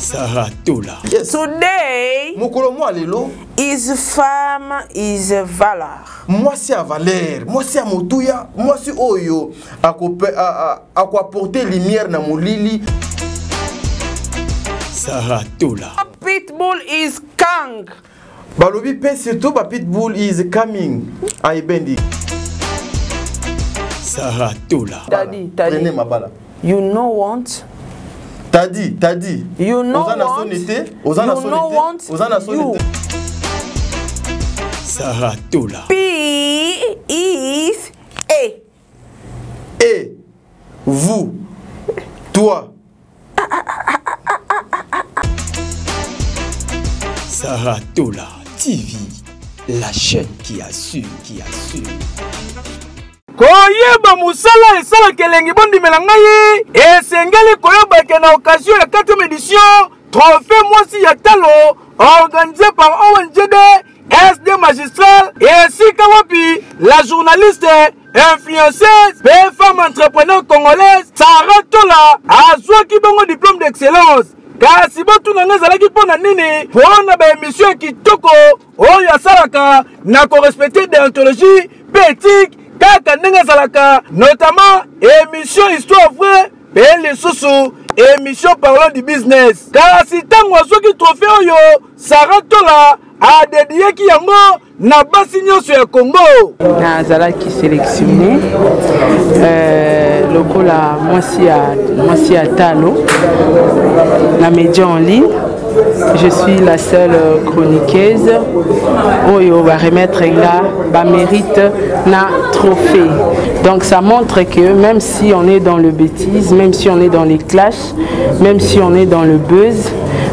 Saratola. Yes. Today is femme is valeur. Moi c'est à valeur, moi c'est à motuya, moi c'est oyo à quoi porter lumière na molili. Saratola. Pitbull is kang. Balobi pe surtout ba pitbull is coming. Ay bendi. Saratola. Tadi. Prenez ma bala. You know want. Tadi. You know want. Saratola. P is A. Et vous, toi. Saratola TV, la chaîne qui assure. Koyeba musala esala kelengi bondi melangayi esengeli koyeba ke na occasion ya 4e édition trophée Mwasi ya talo organisé par ONGD SD magistral et sika wapi la journaliste influenceuse et femme entrepreneur congolaise Saratola azwaki bongo diplôme d'excellence. Kasi botu na ngazalaki pona nini pona ba émission kitoko oyo asalaka na correspecter déontologie éthique kaka ndenge zalaka notamment émission histoire vraie pe les sous émission parlant du business. Kasi tango azoki trophée oyo Saratola a dédié ki yango na basi nyonso ya Congo. Nazalaki sélectionné lokola Mwasi ya talo na média en ligne. Je suis la seule chroniqueuse oyo va remettre là mérite na trophée. Donc ça montre que même si on est dans le bêtise, même si on est dans les clashs, même si on est dans le buzz,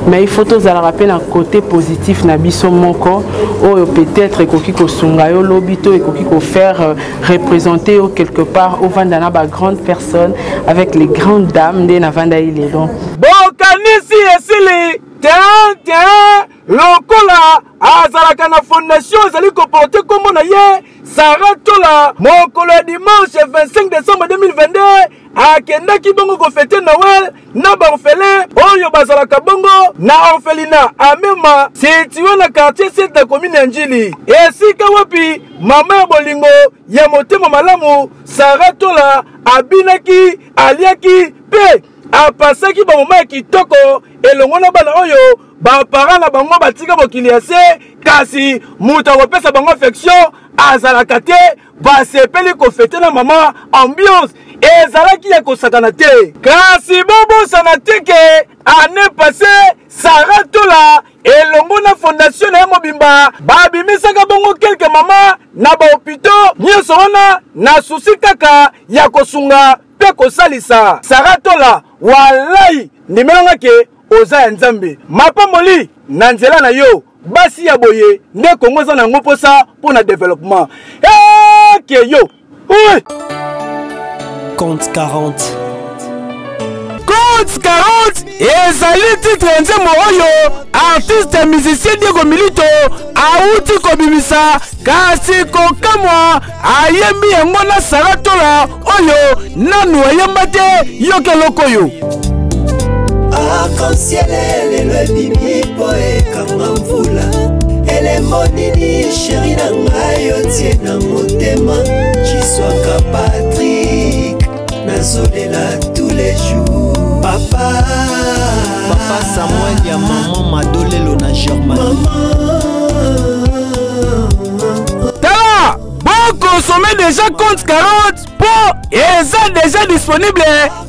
mais il faut tous rappeler un côté positif na biso moko oyo peut-être ekoki kosunga yo lobito ekoki ko faire représenter quelque part au vandana ba grande personne avec les grandes dames de na vanda ile donc bokanisi esili tiens lokola azalaka na fondation ezali koporte kombo na ye Saratola mokolo dimanche 25 décembre 2022 akendaki bongo ko fêter Noël na ba orphelin oyo bazalaka bongo na orphelinat amema situé na quartier 7 de commune Njili esika wapi mama ya bolingo ya motema malamu Saratola abinaki aliaki pe apasaki ba moma kitoko elongo na bana oyo ba parents na bango batika bokili ase kasi muta kopesa bango affection azalaka te basepeli ko fêter na mama ambiance ezalaki ya kosakana te kasi bobosana te ke année passée Saratola elongo na fondation na mobimba babimisaka bongo quelques mama na ba hôpitaux nyonso wana na susi kaka ya kosunga pe kosalisa Saratola walai ndimelanga ke oza ya nzambe mapamoli na nzela na yo basi ya boye nde Kongo za na ngoposa pour na développement ke yo oui. Compte 40 ezali titre nzembo oyo artiste musicien Diego Milito auti kobimisa kasi kokamwa ayembi yango na Saratola oyo nanu ayemba te yoke lokoyo arc-en-ciel le bimi poe kama mvula elemo nini chéri na ngai otie na motema chiswaka Patrick nazolela tous les jours papa Samuel ya maman madolelo na Germanie tala bon consommer déjà compte 40 pour eza déjà disponible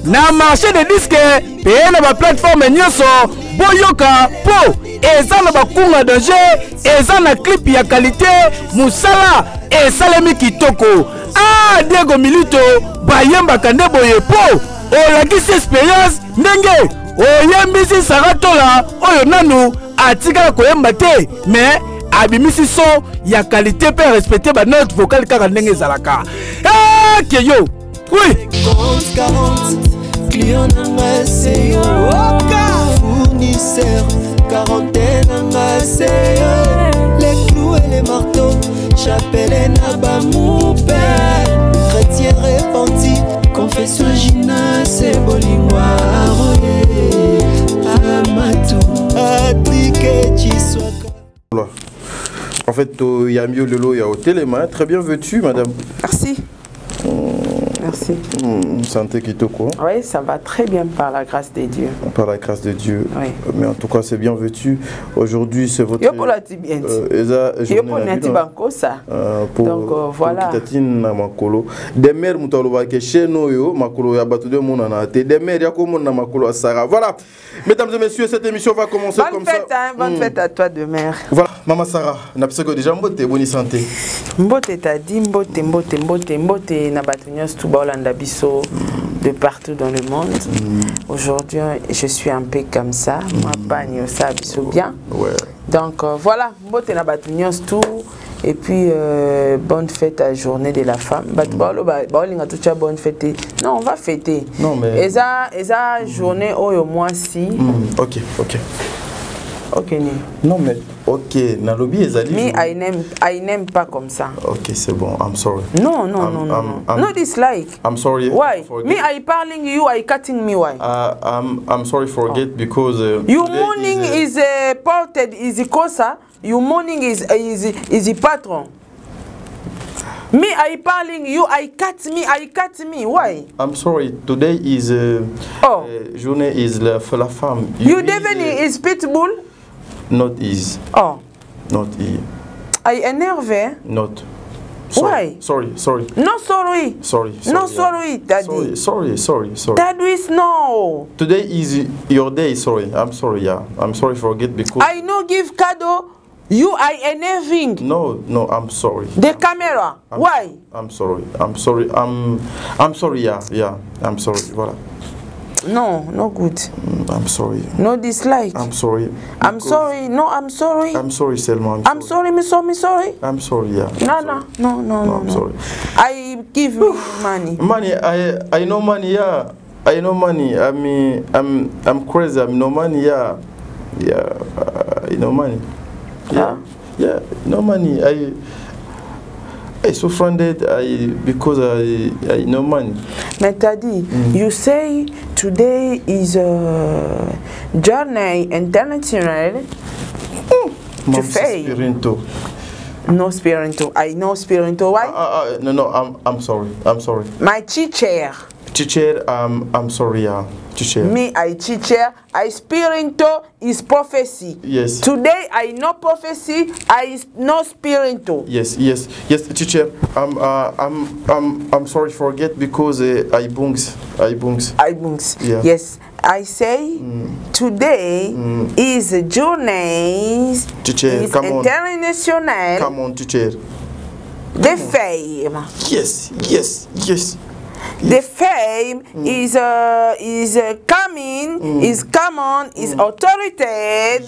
na marché de disques pe na ba plateforme nyonso boyoka po eza na bakunga danger eza na clip ya qualité musala esalemi kitoko Diego Milito bayembaka nde boye po olakisi expérience ndenge oyembisi Saratola oyo nanu atikala koyemba te mais abimisi son ya qualité pe respecter ba note vocale kaka ndenge ezalaka ke yo oui 40 client nanga c'est yo fournisseur quarantaine nanga c'est yo les clous et les marteaux chapelle na bamoupe chrétien repenti confession gina c'est bolingwa amatu En fait, il y a mieux le lot, il y a au téléma. Très bien vêtue, madame. Merci. Merci. Santé qui te quoi? Oui, ça va très bien par la grâce de Dieu. Par la grâce de Dieu. Oui. Mais en tout cas, c'est bien vêtu. Aujourd'hui, c'est votre... Donc voilà. Des mères, voilà. Mesdames et messieurs, cette émission va commencer comme fête, ça. Hein, bonne fête à toi de mère. Voilà, Maman Sarah, n'a pas déjà bonne santé. Mbote t'a dit mbote na batunios tout Olanda Biso de partout dans le monde. Aujourd'hui, je suis un peu comme ça. Ma bagne ça Biso bien. Ouais. Donc voilà, mbote na batunios tout. Et puis bonne fête à la journée de la femme. Bonne fête. Non, on va fêter. Non mais. Eza journée au mois si. Ok. Ok. Non mais ok, Nalobi ezali. Me I n'aime pas comme ça. Ok, c'est bon. I'm sorry. No. No dislike. I'm sorry. Why? Me I calling you, I cutting me why? I'm sorry forget because you morning is ported is cosa. You morning is the patron. Me I calling you, I cut me. Why? I'm sorry. Today is journée is la femme. You devenir is pitbull? Not is. Oh. Not is. I énervé. Not. Why? Sorry. No sorry. Sorry. No sorry, Daddy. Sorry. Daddy is no. Today is your day. Sorry. I'm sorry. Yeah. I'm sorry forget because. I no give cadeau. You are enerving. No. I'm sorry. The camera. Why? I'm sorry. I'm sorry. Yeah. I'm sorry. Voilà. No good. I'm sorry. No dislike. I'm sorry. I'm sorry. No, I'm sorry. I'm sorry, Selma. I'm sorry. Me sorry. I'm sorry. Yeah. No. I'm sorry. I give me money. Money. I know money. Yeah. I know money. I mean, I'm crazy. I'm no money. Yeah. I know money. Yeah. No money. I so friended because I no money. Metadi, you say today is a journey international to fail. No Spirinto. I know Spirinto. Why? No. I'm sorry. My teacher. I'm sorry. Yeah. Teacher. Me, I teacher. I Spirinto is prophecy. Yes. Today I know prophecy. I know Spirinto. Yes, teacher. I'm sorry forget because I bungs. Yeah. Yes. I say today is a journey. Teacher, is come on. International. Come on, teacher. The fame. Yes. The fame is coming, is common, is authoritative,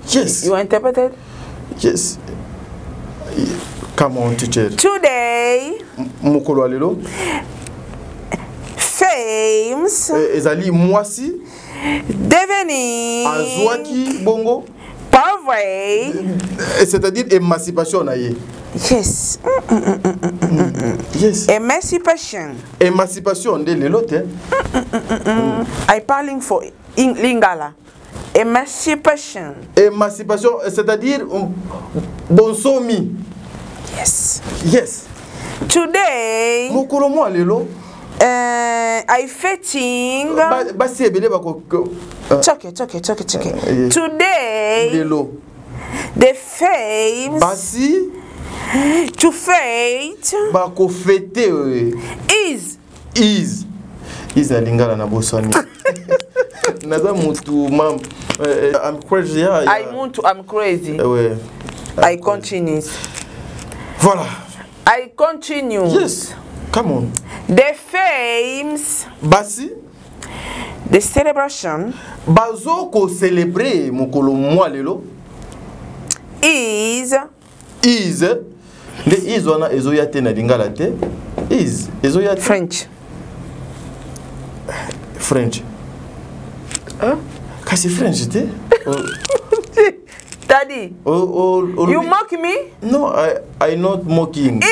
Yes. You interpreted? Yes. Come on, teacher. Today, Mukolo alelo. Fames. Ezali mwasi. Devenir. Azwaki bongo. Pauvre. C'est-à-dire émancipation na ye. Yes. Yes. Emancipation. Émancipation de l'autre. I parling for in lingala. Emancipation. Émancipation, c'est-à-dire bonsomi. Yes. Today. Mokolo mo alelo. I fetting. Basi ebele bako. Choke. Today. Lelo. The fames. Basi. To fate. Bako fete. Is a lingala na bosani. Naza mutu mam. I'm crazy. I'm crazy. Ouais. I continue. Voilà. I continue. Yes. Come on. The fames. Basi. The celebration. Bazo ko célébrer mokolo mwa lelo. Is. Le is wana ezoya te na lingala te. Is ezoya te. French. Kasi French te? Daddy. You mock me? No, I not mocking.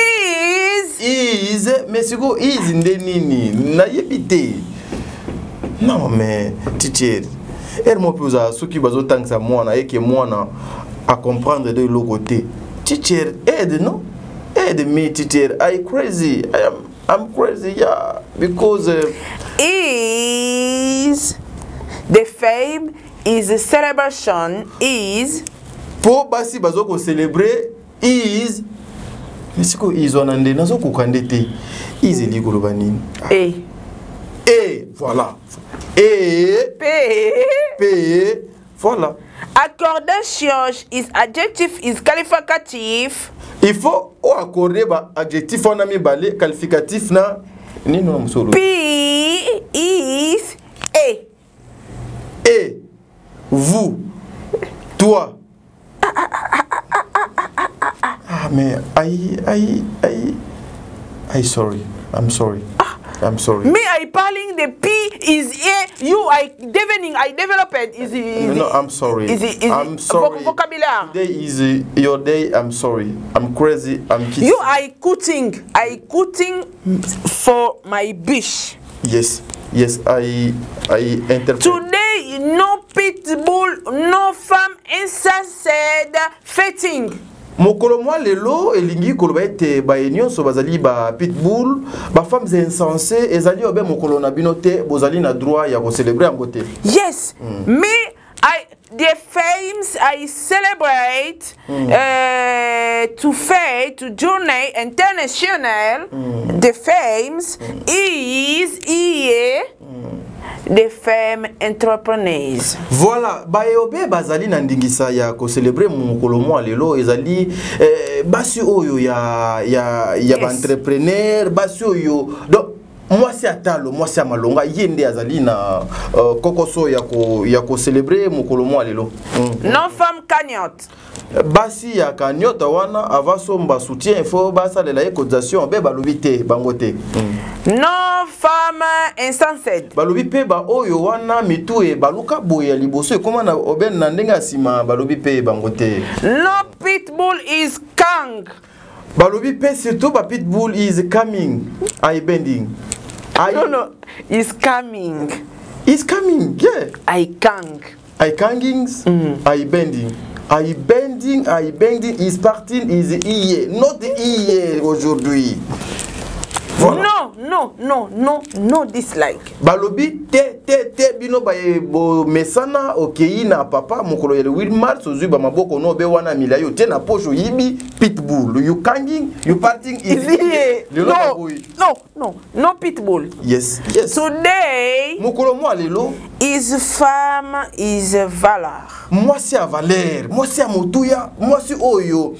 Is. Mais sigo is nde nini? Na yebite. Non mais teacher. Mo puza suki bazo tangsa mwana eke mwana à comprendre de l'autre côté. Teacher, aide, non? Aide me, teacher. I'm crazy. I'm crazy, yeah. Because is the fame is a celebration is pour basi bazoko célébrer is mais c'est quoi ils ont andé nazo kokandete is eligolo banini et voilà et p voilà. Accordation is adjective is qualificatif. Il faut accorder ba adjectif on a mis balé qualificatif na ni non msolo. P is a. Et vous, toi. Ah mais I sorry. I'm sorry. I'm sorry. Me, I parling the P is A. You, I developed is. No, I'm sorry. I'm sorry. Vocabulary. Today is your day. I'm sorry. I'm crazy. I'm kidding. You, I cutting for my bish. Yes. I interpret. Today, no pitbull, no femme insensate fetting. Mokolo mwa lelo elingi koloba ete ba union so bazali ba pitbull ba femmes insensées ezali obe mokolo na binote bozali na droit ya ko célébrer ngote. Yes. The fames I celebrate to journey international. The fames is the femme entrepreneurs. Voilà, bayobe bazali na ndingisa ya ko célébrer mokolo mwa lelo ezali basi oyo ya ba entrepreneur basi oyo donc moi c'est atalo moi c'est malonga yende azali na kokoso ya ko célébrer mokolo mwa lelo. Non femme cagnotte. Basi ya cagnotte wana avasomba soutien il faut basalela cotisation be balobi te bangote. Non femme insensate. Balobi pe ba oyo wana mitu e baluka boya liboso ekoma na oben na ndenga sima balobi pe bangote. No pitbull is kang. Balobi pe surtout ba pitbull is coming. I bending. No, is coming. Is coming, yeah. I kang. I kangings. I bending. I bending is parting is iye. Not iye aujourd'hui. Voilà. No dislike. Balobi te bino ba bo mesana okei na papa mokolo ya 8 mars ozu ba maboko no be wana milayo te na poche yibi pitbull you kanging you parting is no pitbull. Yes. Today mokolo mwa lelo is femme is valeur. Moi c'est à valeur, moi c'est à motuya, moi c'est oyo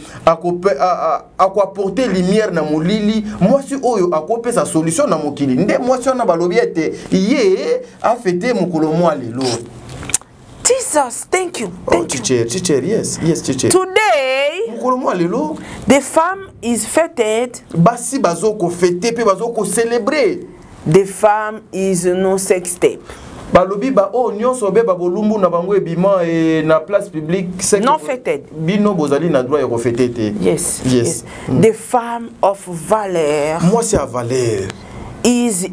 apporter lumière na molili, moi c'est oyo akope sa solution na mokili. Nde moi c'est na balobi ete ye a fêté mokolo mwa lelo. Jesus, thank you. Teacher, yes, teacher. Today, mokolo mwa lelo, the femme is fêted. Basi bazoko fêter pe bazoko célébrer. The femme is no sex tape. Balobi ba o nyonso be ba bolumbu na bango ebima e na place publique c'est non fêted. Bino bozali na droit ya ko fêter te. Yes. The femme of valeur. Moi c'est à valeur. Is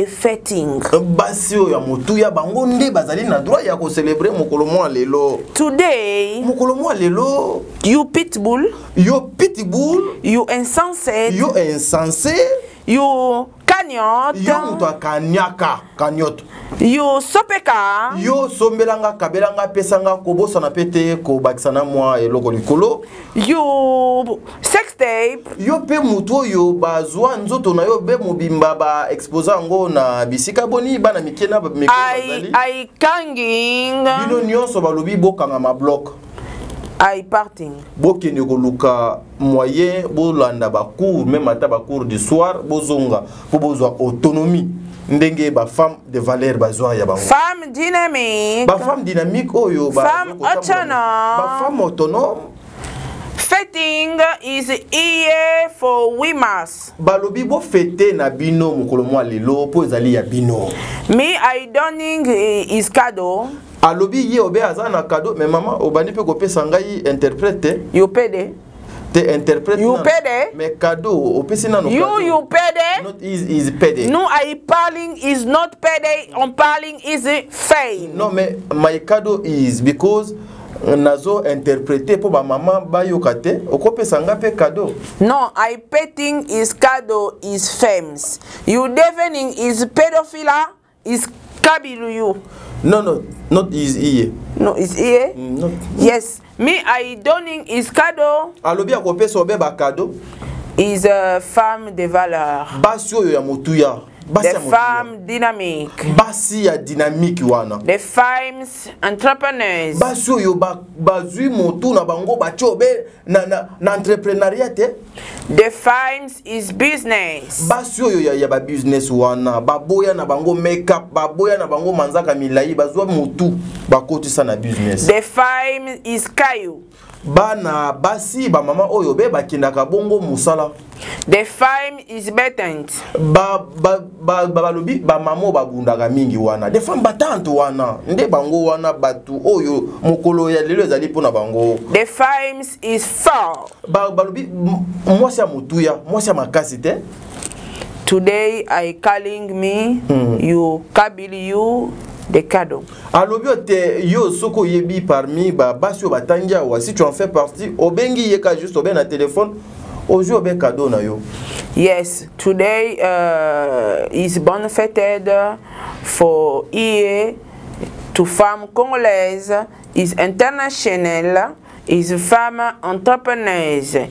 fêting. Basi o ya motu ya bango nde bazali na droit ya ko célébrer mokolo mwa lelo. Today, mokolo mwa lelo, you pitbull, you insensate, you cagnotte, yo muto cagnotte, you sopeka, yo sombelanga kabelanga pesanga kobosa na pete ko bakisana mwa eloko likolo, you sex tape, yo pe muto yo bazwa nzoto na yo be mobimba ba exposango na bisika boni bana mikena ba mikena I kanging, bino nyonso balobi bokanga ma bloc. I parting. Bokene koluka moyen bolanda ba cours même ata ba cours du soir bozonga po bozwa autonomie ndenge ba femme de valeur bazwa ya bango. Femme dynamique. Ba femme dynamique oyo ba femme autonome. Ba femme autonome. Fêting is here for women. Balobi bo fêter na bino mokolo mwa lelo po ezali ya bino. Me I donning is cadeau. Alobi ye obe azana cadeau mais maman obani pe ko pesa ngai interprète. You pede. Te interprète. You pede. Mais cadeau opesi na no cadeau. You pede. Not is pede. No, I parling is not pede. On parling is fame. No, mais my cadeau is because nazo interpréter pour ma maman bayokate okope sanga pe cadeau. No, I petting is cadeau is famous. You deafening is pedophile is kabilu you. No, not is iye. No, is iye? No. Yes, me I donning is cadeau. Alobi akope sobe ba cadeau. Is a femme de valeur. Basi oyo ya motuya. The femme dynamique. Basi ya dynamique wana. The femmes entrepreneurs. Basi oyo bazui motu na bango bachobe na entrepreneuriat te. The femmes is business. Basi oyo ya ba business wana. Baboya na bango makeup, baboya na bango manzaka milai, bazwa motu bakotisa na business. The femme is kayu. Bana basi ba mama oyo be bakindaka bongo musala. The femme is battante. Balobi ba mama babundaka mingi wana. The femme battante wana. Nde bango wana batu oyo mokolo ya lelo ezali pona bango. The femme is fort. Balobi mwasi ya mutuya, mwasi ya makasi te. Today I calling me you kabili you de cadeau. Alobi te yo soko yebi parmi ba basi batanja wa si tu en fais partie obengi yeka juste oben na téléphone ojo be cadeau na yo. Yes, today is bonne fêted for IE to femme congolaise is international is femme entrepreneuse.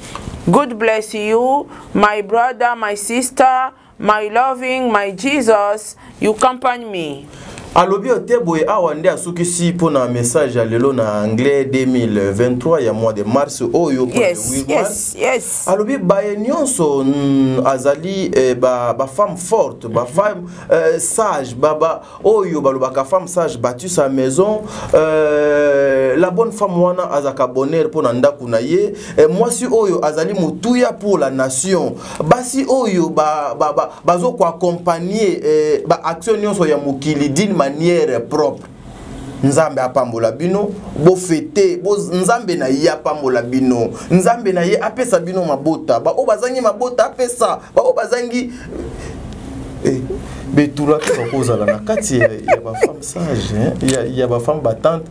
God bless you, my brother, my sister, my loving, my Jesus, you accompany me. Alobi oteboye awande asukisi pona message ya lelo na anglais 2023 ya mois de mars oyo pour yes. Alobi baye nyonso azali ba femme forte, ba femme sage, baba oyo balobaka femme sage battu sa maison, la bonne femme wana azaka bonheur pona ndaku na ye, mwasi oyo azali mutuya pour la nation, basi oyo bazo ko accompagner ba action nyonso ya mukili d'une manière propre. Nzambe apambola bino bo fete bo nzambe na ye apambola bino nzambe na ye apesa bino mabota ba o bazangi mabota apesa ba o bazangi betula ko kozala na kati ya ba femme sage ya ba femme battante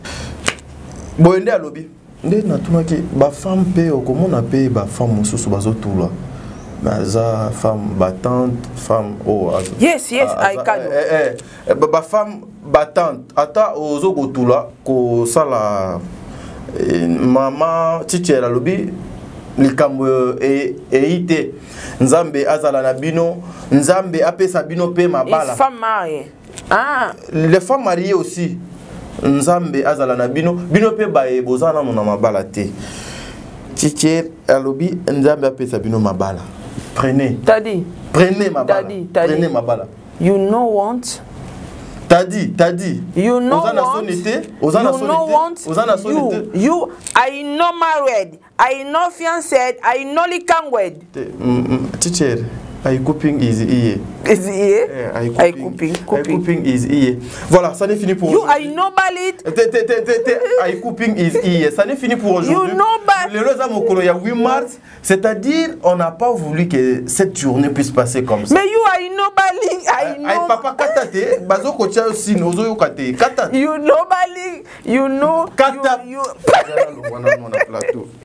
boende alobi nde natunaki ba femme pe okomona pe ba femme mosusu bazotula Naza femme battante, femme yes, I can. Ba femme battante, ata ozogo tula ko sala mama tichera lobi likambo eite nzambe azala na bino nzambe apesa bino pe mabala. Femme mariée. Ah, les femmes mariées aussi nzambe azala na bino pe bae bozana na mabala te. Tichera alobi nzambe apesa bino mabala. Prenez. Tadi. Prenez ma balle. Prenez ma balle. You know want. Tadi. You know want. You. I know married. I know fiancé. I know likanwed. Teacher. I coping is iye. Is iye? I coping is iye. Voilà, ça n'est fini pour aujourd'hui. You I know balit. I coping is iye. Ça n'est fini pour aujourd'hui. You know balit. Le Rosa Mokolo, il y a 8 mars. C'est-à-dire, on n'a pas voulu que cette journée puisse passer comme ça. Mais you I know balit. I know. Papa katate. Bazo kocha aussi nozo yo kate. Katate. You know balit. You know. Katate. You.